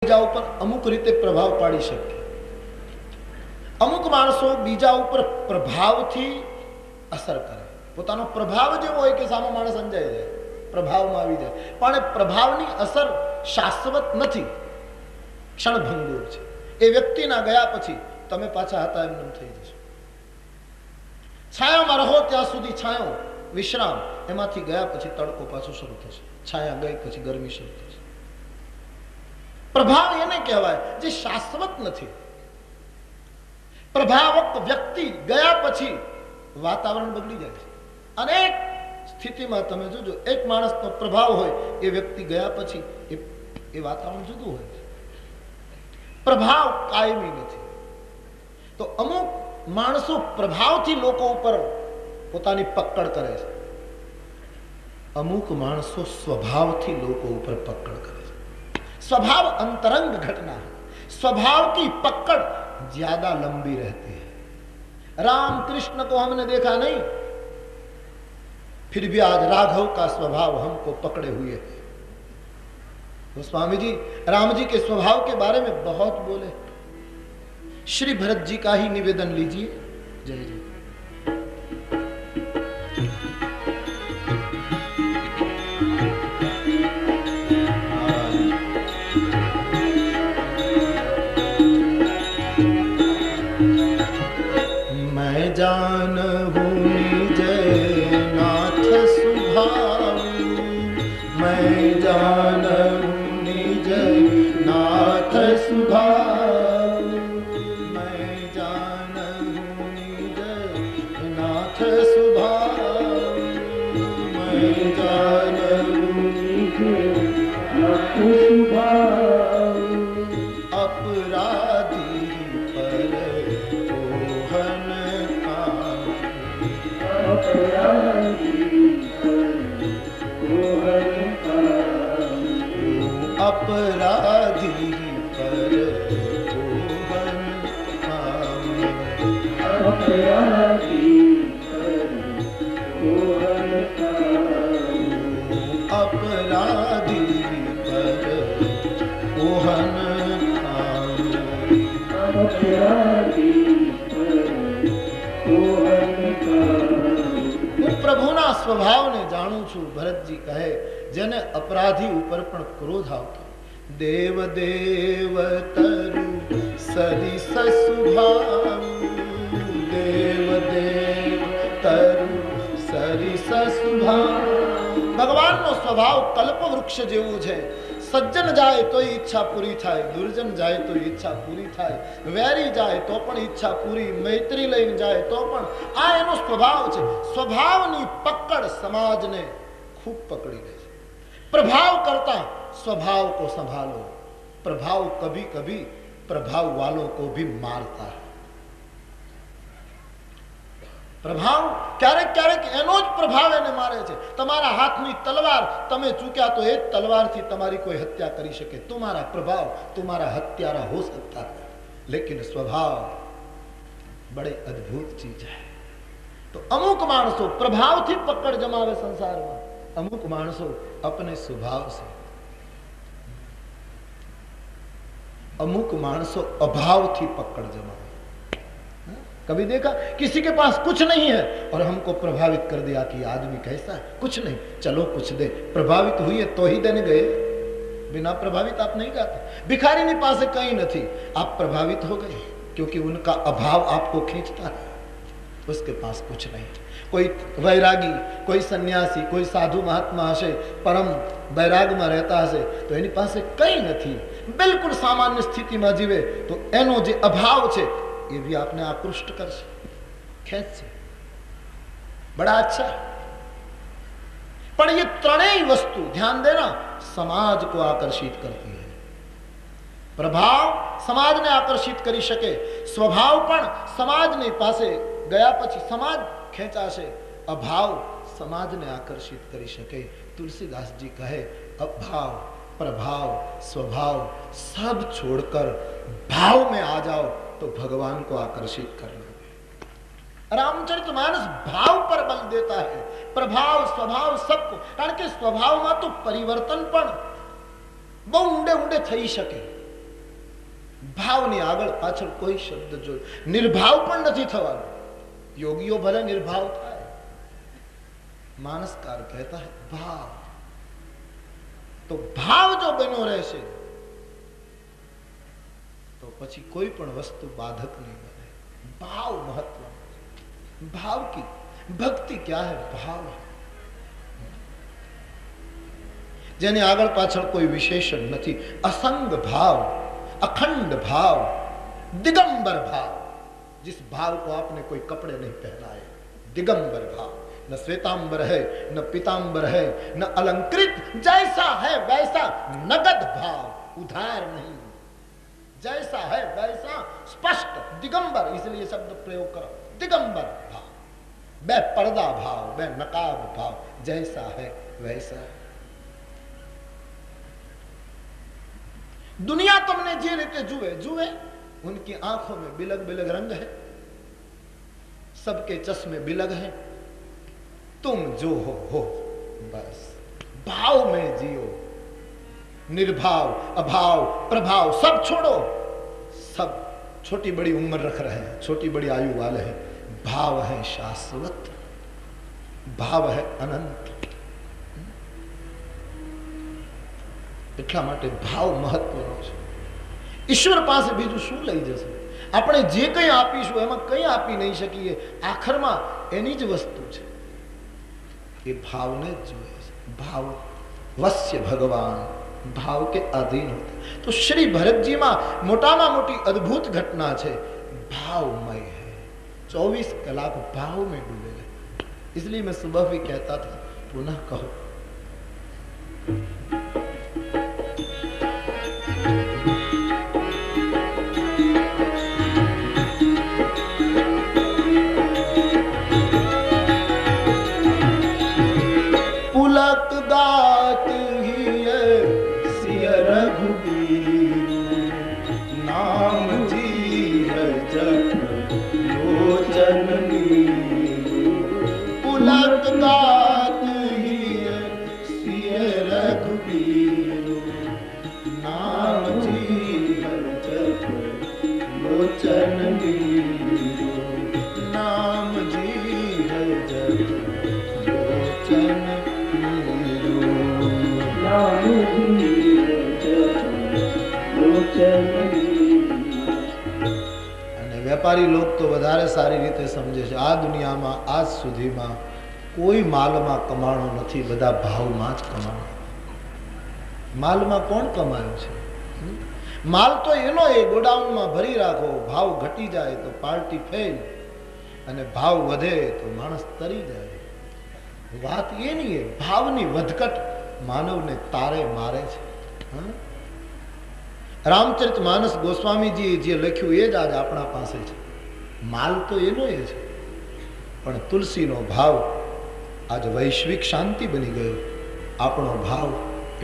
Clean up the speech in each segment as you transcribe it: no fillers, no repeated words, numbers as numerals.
બીજા ઉપર અમુક રીતે પ્રભાવ પાડી શકે। અમુક માણસો બીજા ઉપર પ્રભાવથી અસર કરે, પોતાનો પ્રભાવ જેવો હોય કે સામો માણસ સમજાઈ જાય, પ્રભાવમાં આવી જાય, પણ પ્રભાવની અસર શાશ્વત નથી, ક્ષણભંગુર છે। એ વ્યક્તિના ગયા પછી તમે પાછા હતા એમ થઈ જશો। છાયામાં રહો ત્યાં સુધી છાયો વિશ્રામ, એમાંથી ગયા પછી તડકો પાછો શરૂ થશે, છાયા ગઈ પછી ગરમી શરૂ થશે। પ્રભાવ એને કહેવાય જે શાશ્વત નથી। પ્રભાવક વ્યક્તિ ગયા પછી વાતાવરણ બગડી જાય છે। અનેક સ્થિતિમાં તમે જોજો, એક માણસનો પ્રભાવ હોય, એ વ્યક્તિ ગયા પછી એ વાતાવરણ જુદું હોય છે। પ્રભાવ કાયમી નથી। તો અમુક માણસો પ્રભાવથી લોકો ઉપર પોતાની પકડ કરે છે, અમુક માણસો स्वभावથી લોકો ઉપર પકડ કરે છે। स्वभाव अंतरंग घटना है, स्वभाव की पकड़ ज्यादा लंबी रहती है। राम कृष्ण को हमने देखा नहीं, फिर भी आज राघव का स्वभाव हमको पकड़े हुए है। तो स्वामी जी राम जी के स्वभाव के बारे में बहुत बोले। श्री भरत जी का ही निवेदन लीजिए। जय जय। जानहु निज नाथ सुभाव, मैं जानहु निज नाथ सुभाव, मैं जानहु निज नाथ सुभाव, मैं जानहु निज नाथ सुभाव। अपराधी पर ओहन अपराधी पर ओहन आवे, अपराधी पर ओहन आवे, अपराधी पर ओहन आवे, अपराधी पर ओहन आवे। હું પ્રભુના સ્વભાવને જાણું છું। ભરતજી કહે, જેને અપરાધી ઉપર પણ ક્રોધ આવતો, દેવ દેવ તરુ સરિસ સ્વભાવ, દેવ દેવ તરુ સરિસ સ્વભાવ। ભગવાનનો સ્વભાવ કલ્પ વૃક્ષ જેવું છે। સજ્જન જાય તો ઈચ્છા પૂરી થાય, દુર્જન જાય તો ઈચ્છા પૂરી થાય, વેરી જાય તો પણ ઈચ્છા પૂરી, મૈત્રી લઈને જાય તો પણ, આ એનો સ્વભાવ છે। સ્વભાવની પકડ સમાજને खूब पकड़ी गई। प्रभाव करता स्वभाव को संभालो, प्रभाव कभी कभी प्रभाव वालों को भी मारता है। प्रभाव क्यारेक क्यारेक एनो ज प्रभाव एने मारे छे। तमारा हाथनी तलवार तमे चूक्या तो ए तलवारथी तमारी कोई हत्या करी सके, तुम्हारा प्रभाव तुम्हारा हत्यारा हो सकता है, लेकिन स्वभाव बड़े अद्भुत चीज है। तो अमुक माणसो प्रभावथी पकड़ जमावे संसार में, अमुक माणसो अपने स्वभाव से, अमुक माणसो अभाव थी पकड़ जमावे। कभी देखा किसी के पास कुछ नहीं है और हमको प्रभावित कर दिया कि आदमी कैसा है, कुछ नहीं, चलो कुछ दे। प्रभावित हुई है तो ही देने गए, बिना प्रभावित आप नहीं जाते। भिखारी ने पास कहीं नहीं, आप प्रभावित हो गए क्योंकि उनका अभाव आपको खींचता है, उसके पास कुछ नहीं। कोई वैरागी, कोई सन्यासी, कोई साधु महात्मा हशे, परम वैराग में रहता हशे, तो एनी पासे कई नहीं, बिल्कुल सामान्य स्थिति में जीवे, तो एनो जे अभाव छे ये भी आपने आकृष्ट करशे, खेंचशे, बड़ा अच्छा है। पर ये त्रणेय वस्तु ध्यान देना समाज को आकर्षित करती है। प्रभाव समाज ने आकर्षित करी सके, स्वभाव पण समाज ने पासे गया पछी समाज खेचाशे, अभाव समाज ने आकर्षित करी सके। तुलसीदास जी कहे, अभाव प्रभाव स्वभाव सब छोड़कर भाव में आ जाओ तो भगवान को आकर्षित कर लो। रामचरितमानस भाव पर बल देता है, प्रभाव स्वभाव सबको। कारण के स्वभाव में तो परिवर्तन पण बहु ऊंडे ऊंडे थई शके। ભાવની આગળ પાછળ કોઈ શબ્દ જો નિર્ભાવ પણ નથી થવાનું. યોગીઓ ભલે નિર્ભાવ થાય, માનસકાર કહેતા હૈ ભાવ. તો ભાવ જો બન્યો રહેશે તો પછી કોઈ પણ વસ્તુ બાધક નહીં બને. भाव महत्व. भाव की भक्ति क्या है? भाव है. જેની આગળ પાછળ કોઈ વિશેષણ નથી. असंग भाव, अखंड भाव, दिगंबर भाव. जिस भाव को आपने कोई कपड़े नहीं पहनाए, दिगंबर भाव. न श्वेतांबर है, न पीतांबर है, न अलंकृत. जैसा है वैसा नगद भाव, उधार नहीं. जैसा है वैसा स्पष्ट दिगंबर, इसलिए शब्द प्रयोग करो. दिगंबर भाव, बेपर्दा भाव, बेनकाब भाव. जैसा है वैसा. दुनिया तुमने जे रीते जुए जुए, उनकी आंखों में बिलग बिलग रंग है, सबके चश्मे बिलग हैं. तुम जो हो बस. भाव में जियो. निर्भाव, अभाव, प्रभाव सब छोड़ो. सब छोटी बड़ी उम्र रख रहे हैं, छोटी बड़ी आयु वाले हैं. भाव है शाश्वत, भाव है अनंत. એટલા માટે ભાવ મહત્વનો છે. ઈશ્વર પાસે બીજું શું લઈ જશે? આપણે જે કંઈ આપીશું એમાં કંઈ આપી નહીં શકીએ. આખરમાં એની જ વસ્તુ છે, એ ભાવને જ જોઈએ છે. ભાવ વશ્ય ભગવાન, भाव के अधीन होते. तो श्री भरत जी में मोटामा मोटी अद्भुत घटना है. भावमय है, 24 कलाक भाव में डूबे रहे. इसलिए मैं सुबह भी कहता था, पुनः कहो. पुलक गात नाम जी है जप लोचन नीरू. पुलक गात ही सिय रघुबीरू. नाम जी है जप लोचन नीरू. नाम जी है जप लोचन नीरू. नाम जी અને વેપારી લોક તો વધારે સારી રીતે સમજે છે. આ દુનિયામાં આજ સુધીમાં કોઈ માલમાં કમાણો નથી, બધા ભાવમાં જ કમાણો. માલમાં કોણ કમાયું છે? માલ તો એનો એ ગોડાઉનમાં ભરી રાખો, ભાવ ઘટી જાય તો પાર્ટી ફેલ, અને ભાવ વધે તો માણસ તરી જાય. વાત એની એ ભાવની વધઘટ માનવને તારે મારે છે. रामचरित मानस गोस्वामी जी जे लख्यु ए ज आज अपना पासे छे. माल तो एनो ए छे, पण तुलसीनो भाव आज वैश्विक शांति बनी गयो. आपणो भाव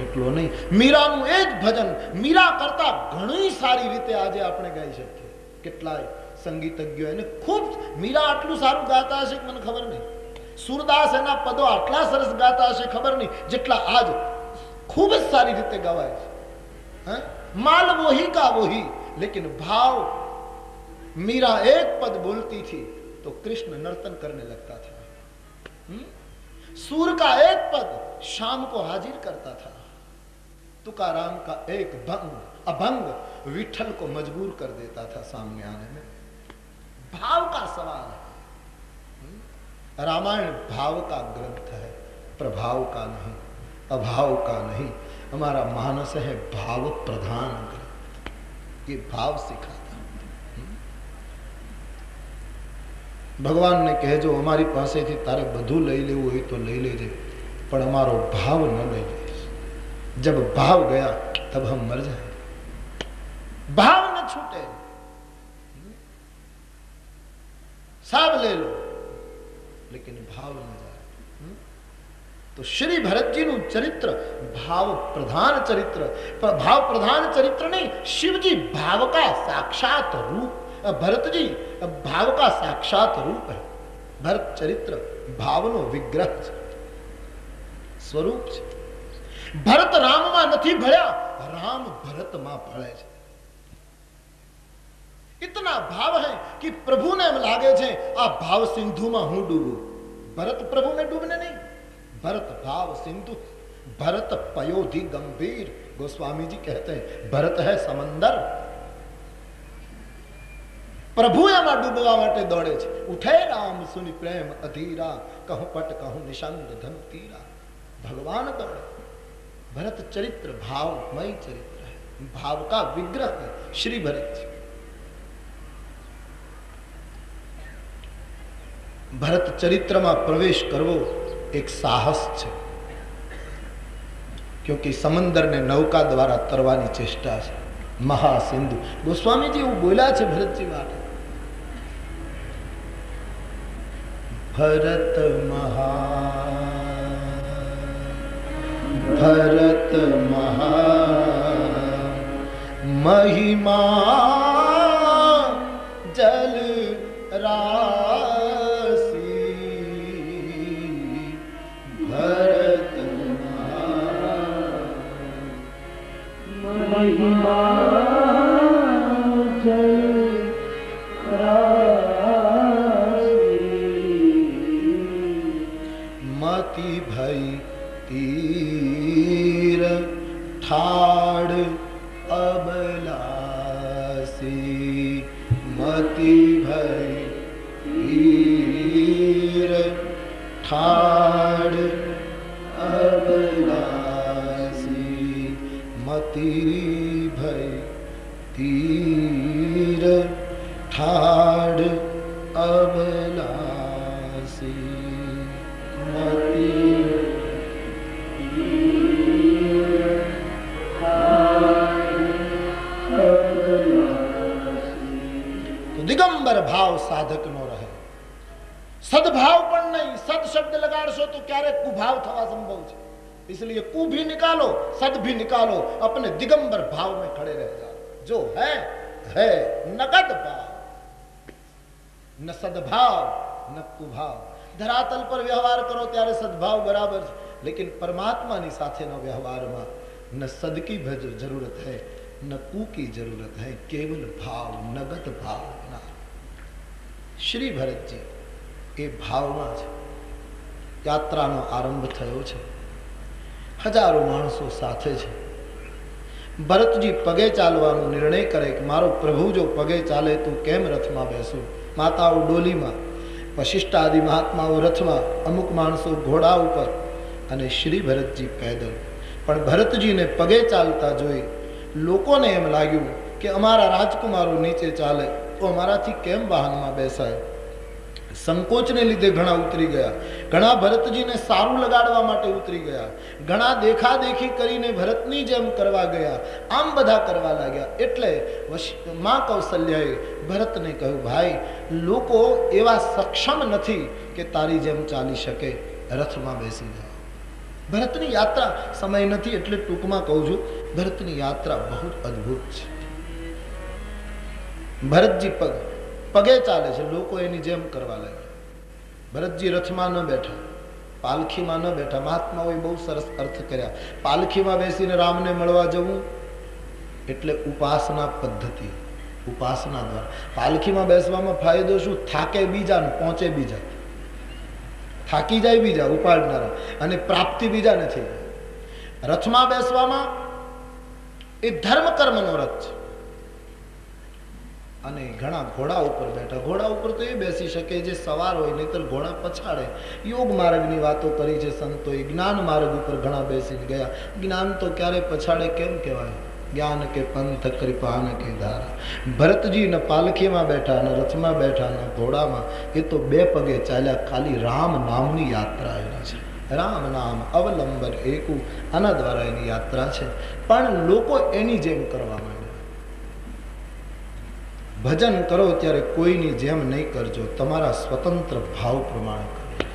એટલો નહીં. મીરાનું એ જ ભજન મીરા કરતા ઘણી સારી રીતે આજે આપણે ગાઈ શકીએ. કેટલાય સંગીતજ્ઞો એને ખૂબ મીરા આટલું સારું ગાતા હશે મને ખબર નહીં, સુરદાસ એના પદો આટલા સરસ ગાતા હશે ખબર નહીં, જેટલા આજ ખૂબ જ સારી રીતે ગવાય છે. હા, माल वही का वही, लेकिन भाव. मीरा एक पद बोलती थी तो कृष्ण नर्तन करने लगता था. सूर का एक पद शाम को हाजिर करता था. तुकाराम का एक भंग अभंग विठल को मजबूर कर देता था सामने आने में. भाव का सवाल है. रामायण भाव का ग्रंथ है, प्रभाव का नहीं, अभाव का नहीं. हमारा मानस है भाव प्रधान ग्रंथ. ये भाव सिखाता. भगवान ने कहे जो हमारी पासे थी तारे बधु लई लेवुं होय तो लई लेजे, पण हमारो भाव न लई ले. जब भाव गया तब हम मर जाए. भाव न छूटे. सब ले लो लेकिन भाव न जाए. तो श्री भरत जी नु चरित्र भाव प्रधान चरित्र. भाव प्रधान चरित्र नहीं, शिव जी भाव का साक्षात रूप. भरत जी भाव का साक्षात रूप है. भरत चरित्र भावनो विग्रह स्वरूप है. भरत राम में नहीं भळ्या, राम भरत में भळे छे. इतना भाव है कि प्रभु ने एम लागे छे आ भाव सिंधु में हूँ डूबू। भरत प्रभु में डूबने नहीं, भरत भाव सिंधु, भरत पयोधि गंभीर। गोस्वामी जी कहते हैं भरत है समंदर, प्रभु एमा डूबवा माटे दौड़े छे। उठे राम सुनि प्रेम अधीरा, कहूं पट कहूं निशंद धन तीरा। भगवान दौड़े। भरत चरित्र भावमय चरित्र है, भाव का विग्रह है श्री भरत जी। भरत चरित्र में प्रवेश करवो एक साहस है, क्योंकि समंदर ने नौका द्वारा तरवानी चेष्टा है। महासिंधु गोस्वामी जी वो बोला है भरत जी माटे, भरत महा महिमा जल राशि, भरत महिमा जल राशि, मति भई तीर ठाड़ अबलासी, मति भई तीर ठाड़ अबलासी, मति भई तीर ठाड़ अबलासी, मति दिगंबर भाव साधक नो रहे। सद्भाव पण नहीं, सद शब्द लगाड़शो तो क्यारे कुभाव थवा संभव है, इसलिए कु भी निकालो सद भी निकालो, अपने दिगंबर भाव में खड़े रह जाओ। जो है नगद भाव, न सद्भाव न कुभाव। धरातल पर व्यवहार करो त्यारे सद्भाव बराबर, लेकिन परमात्मा नी साथे नो व्यवहार में न सद की जरूरत है न कु की जरूरत है, केवल भाव, नगद भाव। श्री भरत जी ए भाव में यात्रा नो आरंभ थयो छे। हजारों माणसों साथे छे। भरत जी पगे चालवानो निर्णय करे कि मारो प्रभु जो पगे चाले तू केम रथ में बेसो। माताओं डोली में, वशिष्ठ आदि महात्माओं रथ में, अमुक माणसों घोड़ा ऊपर अने श्री भरत जी पैदल। पण भरत जी ने पगे चालता जोई लोकोने एम लाग्यु कि अमारा राजकुमारों नीचे चाले तो अमाराथी केम वाहन में बेसाय। संकोच ने लीधे घणा उतरी गया, घणा भरत जी ने सारू लगाड़वा माटे उतरी गया, घणा देखा देखी करीने भरतनी जेम करवा गया, आम बधा करवा लाग्या। एटले मां कौशल्याए भरत ने कहू, भाई लोको एवा सक्षम नथी के तारी जेम चाली शके, रथ में बेसी जाओ। भरतनी यात्रा समय नथी एटले टूंकमां कहूं छुं, भरतनी यात्रा बहुत अद्भुत छे। भरत जी पगे चाले छे, लोको एनी जेम करवा लाग्या। भरत जी रथ में न बैठा, पालखी में न बैठा। महात्माओए बहु सरस अर्थ कर्या। पालखी में बेसीने राम ने मळवा जवुं एटले उपासना पद्धति, उपासना द्वारा। पालखी में बेसवामां फायदो शुं? थाके बीजा ने पहोंचे बीजा। थाकी जाय बीजा उपाड़नारा अने प्राप्ति बीजा ने थई। रथ में बेसवामां ए धर्म कर्मनो रथ छे। અને ઘણા ઘોડા ઉપર બેઠા। ઘોડા ઉપર તો એ બેસી શકે જે સવાર હોય, નહીતર ઘોડા પછાડે। યોગ માર્ગની વાતો કરી છે સંતોએ। જ્ઞાન માર્ગ ઉપર ઘણા બેસીને ગયા। જ્ઞાન તો ક્યારે પછાડે કેમ કહેવાય? જ્ઞાન કે પંથ કૃપાન કે ધારા। ભરતજી ન પાલખીમાં બેઠા, ન રથમાં બેઠા, ન ઘોડામાં, એ તો બે પગે ચાલ્યા। ખાલી રામ નામની યાત્રા એની છે। રામ નામ અવલંબન એકું, આના દ્વારા એની યાત્રા છે। પણ લોકો એની જેમ કરવા માંડ્યા। भजन करो त्यारे कोईनी जेम नहीं करजो, तमारा स्वतंत्र भाव प्रमाण करो,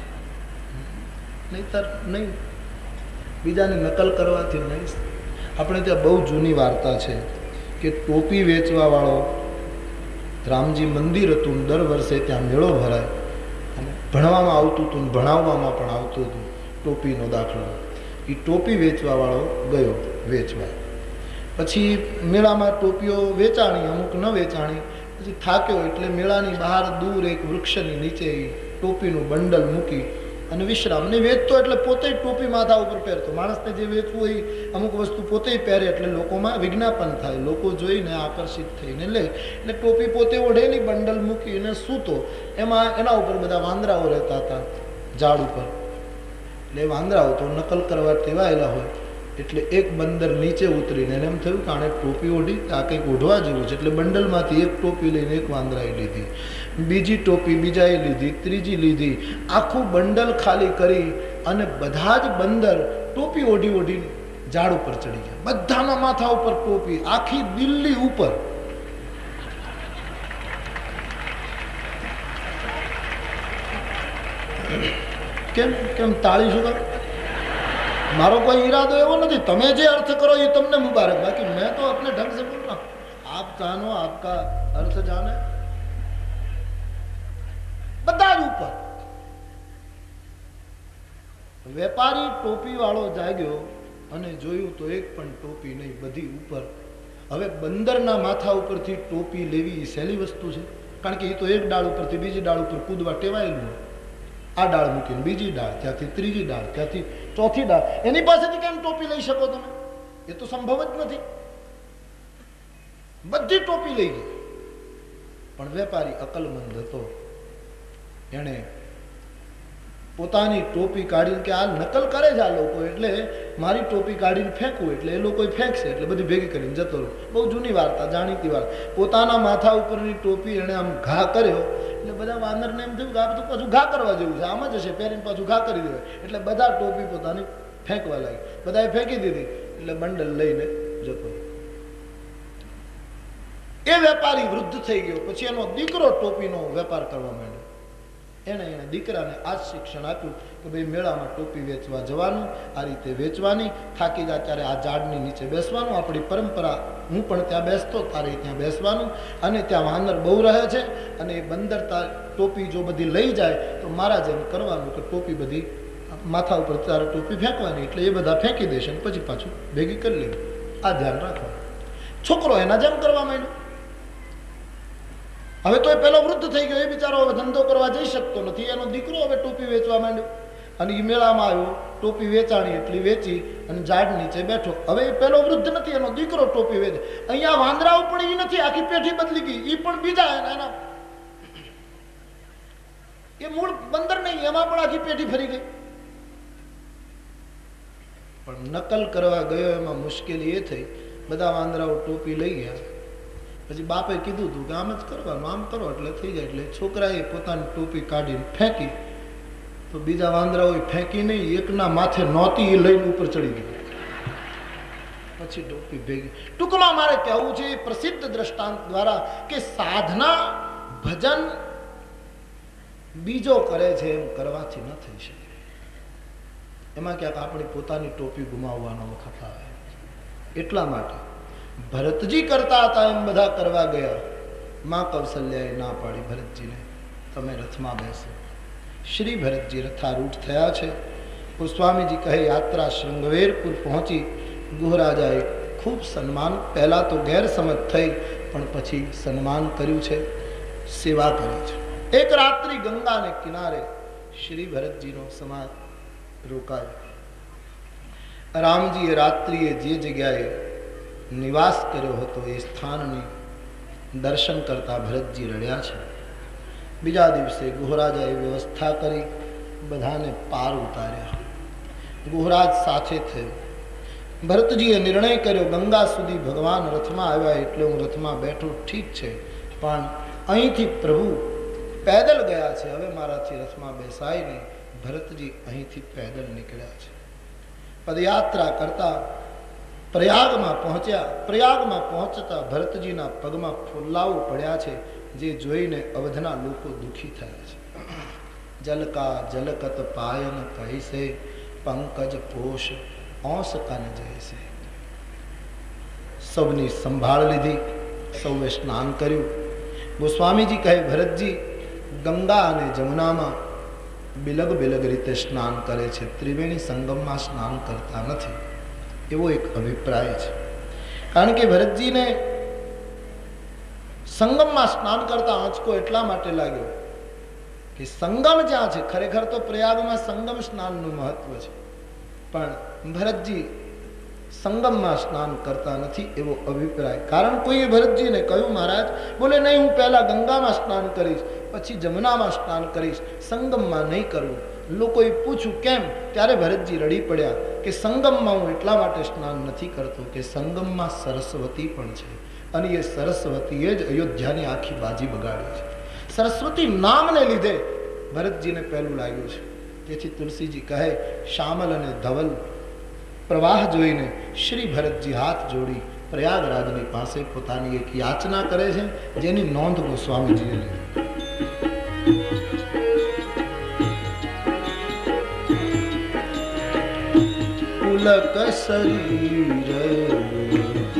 नहींतर नहीं। बीजानी नकल करवाथी नहीं। अपने त्यां बहु जूनी वार्ता छे कि टोपी वेचवा वाळो रामजी मंदिर हतुं, दर वर्षे त्यां मेळो भराय अने भणवामां आवतुं हतुं, भणाववामां पण आवतुं हतुं। टोपीनो दाखलो, ई टोपी वेचवा वाळो गयो वेचवा। पछी मेळामां टोपीओ वेचाणी, अमुक न वेचाणी। પછી થાક્યો એટલે મેળાની બહાર દૂર એક વૃક્ષની નીચે ટોપીનું બંડલ મૂકી અને વિશ્રામ. ને વેચતો એટલે પોતે ટોપી માથા ઉપર પહેરતો. માણસને જે વેચવું હોય અમુક વસ્તુ પોતે પહેરે એટલે લોકોમાં વિજ્ઞાપન થાય, લોકો જોઈને આકર્ષિત થઈને લે. એટલે ટોપી પોતે ઓઢેલી, બંડલ મૂકીને સૂતો. એમાં એના ઉપર બધા વાંદરાઓ રહેતા હતા ઝાડ ઉપર. એટલે વાંદરાઓ તો નકલ કરવા ટેવાયેલા હોય. એટલે એક બંદર નીચે ઉતરીને એને એમ થયું કે આણે ટોપી ઓઢી, આ કંઈક ઓઢવા જેવું છે. એટલે બંડલમાંથી એક ટોપી લઈને એક વાંદરાએ લીધી, બીજી ટોપી બીજાએ લીધી, ત્રીજી લીધી. આખું બંડલ ખાલી કરી અને બધા જ બંદર ટોપી ઓઢી ઓઢી ઝાડ ઉપર ચડી ગયા. બધાના માથા ઉપર ટોપી, આખી દિલ્હી ઉપર. કેમ કેમ તાળી શું કર? મારો કોઈ ઈરાદો એવો નથી. તમે જે અર્થ કરો એ તમને મુબારક, બાકી મેં તો अपने ढंग से बोल रहा हूं. आप जानो, आपका अर्थ जाने. બધા જ ઉપર. વેપારી ટોપી વાળો જાગ્યો અને જોયું તો એક પણ ટોપી નહીં, બધી ઉપર. હવે બંદરના માથા ઉપરથી ટોપી લેવી એ સહેલી વસ્તુ છે? કારણ કે એ તો એક ડાળ ઉપરથી બીજી ડાળ ઉપર કૂદવા ટેવાયેલું હોય. આ ડાળ મૂકીને બીજી ડાળ, ત્યાંથી ત્રીજી ડાળ, ત્યાંથી ચોથી ડાળ. એની પાસેથી કેમ ટોપી લઈ શકો તમે? એ તો સંભવ જ નથી. બધી ટોપી લઈ ગઈ. પણ વેપારી અકલમંદ હતો. એણે પોતાની ટોપી કાઢીને, કે આ નકલ કરે છે આ લોકો, એટલે મારી ટોપી કાઢીને ફેંકવું, એટલે એ લોકો ફેંકશે, એટલે બધી ભેગી કરીને જતો રહ્યો. બહુ જૂની વાર્તા, જાણીતી વાર્તા. પોતાના માથા ઉપરની ટોપી એણે આમ ઘા કર્યો એટલે બધા વાંદરને એમ થયું કે આ તો પાછું ઘા કરવા જેવું છે, આમ જ હશે, પહેરીને પાછું ઘા કરી દેવાય. એટલે બધા ટોપી પોતાની ફેંકવા લાગી. બધાએ ફેંકી દીધી. એટલે બંડલ લઈને જતો. એ વેપારી વૃદ્ધ થઈ ગયો. પછી એનો દીકરો ટોપીનો વેપાર કરવા માંડ્યો. એને દીકરાને આ જ શિક્ષણ આપ્યું કે ભાઈ મેળામાં ટોપી વેચવા જવાનું, આ રીતે વેચવાની. થાકી જાય ત્યારે આ ઝાડની નીચે બેસવાનું, આપણી પરંપરા. હું પણ ત્યાં બેસતો, તારે ત્યાં બેસવાનું. અને ત્યાં વાનર બહુ રહે છે અને એ બંદર ટોપી જો બધી લઈ જાય તો મારા જેમ કરવાનું કે ટોપી બધી માથા ઉપર તારે ટોપી ફેંકવાની. એટલે એ બધા ફેંકી દેશે અને પછી પાછું ભેગી કરી લેવી. આ ધ્યાન રાખવાનું. છોકરો એના જેમ કરવા માંડ્યો. હવે તો એ પેલો વૃદ્ધ થઈ ગયો, એ બિચારો હવે ધંધો કરવા જઈ શકતો નથી. એનો દીકરો હવે ટોપી વેચવા માંડ્યો અને એ મેળામાં આવ્યો. ટોપી વેચાણી એટલી વેચી અને ઝાડ નીચે બેઠો. હવે એ પેલો વૃદ્ધ નથી, એનો દીકરો ટોપી વેચે. અહીંયા વાંદરાઓ પણ એ નથી, આખી પેઠી બદલી ગઈ. એ પણ બીજા એના, એ મૂળ બંદર નહીં, એમાં પણ આખી પેઠી ફરી ગઈ. પણ નકલ કરવા ગયો એમાં મુશ્કેલી એ થઈ, બધા વાંદરાઓ ટોપી લઈ ગયા. પછી બાપે કીધું હતું કે આમ જ કરવાનું, આમ કરો એટલે થઈ જાય. એટલે છોકરાએ પોતાની ટોપી કાઢીને ફેંકી તો બીજા વાંદરાઓએ ફેંકી નહીં, એકના માથે નહોતી, એ લઈને ઉપર ચડી ગઈ. પછી ટોપી ભેગી. ટૂંકમાં મારે કહેવું છે પ્રસિદ્ધ દ્રષ્ટાંત દ્વારા કે સાધના, ભજન બીજો કરે છે એમ કરવાથી ન થઈ શકે. એમાં ક્યાંક આપણી પોતાની ટોપી ગુમાવવાનો વખત આવે. એટલા માટે ભરતજી કરતા હતા એમ બધા કરવા ગયા. માં કૌશલ્યાએ ના પાડી ભરતજીને, તમે રથમાં બેસો. શ્રી ભરતજી રથારૂઢ થયા છે. ગોસ્વામીજી કહે યાત્રા શૃંગવેરપુર પહોંચી. ગુહરાજાએ ખૂબ સન્માન, પહેલા તો ગેરસમજ થઈ પણ પછી સન્માન કર્યું છે, સેવા કરી છે. એક રાત્રિ ગંગાને કિનારે શ્રી ભરતજીનો સમાજ રોકાયો. રામજીએ રાત્રિએ જે જગ્યાએ નિવાસ કર્યો હતો એ સ્થાનની દર્શન કરતા ભરતજી રડ્યા છે. બીજા દિવસે ગુહરાજાએ વ્યવસ્થા કરી, બધાને પાર ઉતાર્યા. ગુહરાજ સાથે થયો. ભરતજીએ નિર્ણય કર્યો ગંગા સુધી ભગવાન રથમાં આવ્યા એટલે હું રથમાં બેઠો, ઠીક છે, પણ અહીંથી પ્રભુ પેદલ ગયા છે, હવે મારાથી રથમાં બેસાય નહીં. ભરતજી અહીંથી પેદલ નીકળ્યા છે. પદયાત્રા કરતા પ્રયાગમાં પહોંચ્યા. પ્રયાગમાં પહોંચતા ભરતજીના પગમાં ફોલ્લાઓ પડ્યા છે, જે જોઈને અવધના લોકો દુઃખી થયા છે. જલકા જલકત પાયન કૈસે પંકજ પોષ ઓસ કન જૈસે. સૌની સંભાળ લીધી, સૌએ સ્નાન કર્યું. ગોસ્વામીજી કહે ભરતજી ગંગા અને જમુનામાં બિલગ બિલગ રીતે સ્નાન કરે છે, ત્રિવેણી સંગમમાં સ્નાન કરતા નથી, એવો એક અભિપ્રાય છે. કારણ કે ભરતજીને સંગમમાં સ્નાન કરતા આંચકો એટલા માટે લાગ્યો કે સંગમ જ્યાં છે, ખરેખર તો પ્રયાગમાં સંગમ સ્નાનનું મહત્વ છે, પણ ભરતજી સંગમમાં સ્નાન કરતા નથી એવો અભિપ્રાય. કારણ કોઈએ ભરતજીને કહ્યું, મહારાજ બોલે નહીં, હું પહેલા ગંગામાં સ્નાન કરીશ, પછી જમુનામાં સ્નાન કરીશ, સંગમમાં નહીં કરવું. લોકોએ પૂછ્યું કેમ? ત્યારે ભરતજી રડી પડ્યા કે સંગમમાં હું એટલા માટે સ્નાન નથી કરતો કે સંગમમાં સરસ્વતી પણ છે, અને એ સરસ્વતીએ જ અયોધ્યાની આખી બાજી બગાડી છે. સરસ્વતી નામને લીધે ભરતજીને પહેલું લાગ્યું છે. તેથી તુલસીજી કહે, શ્યામલ અને ધવલ પ્રવાહ જોઈને શ્રી ભરતજી હાથ જોડી પ્રયાગરાજની પાસે પોતાની એક યાચના કરે છે, જેની નોંધ ગોસ્વામીજીએ લીધી. પુલક શરીર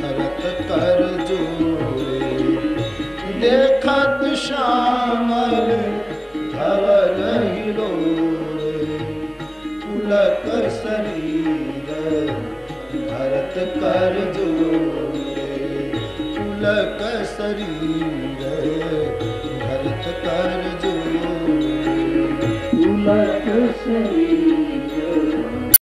ભરત કર જોરે, દેખત શ્યામલ ધવલ હિલોરે. પુલક શરીર ભરત કર જોરે, પુલક શરીર ભરત કર જોરે, પુલક શરીર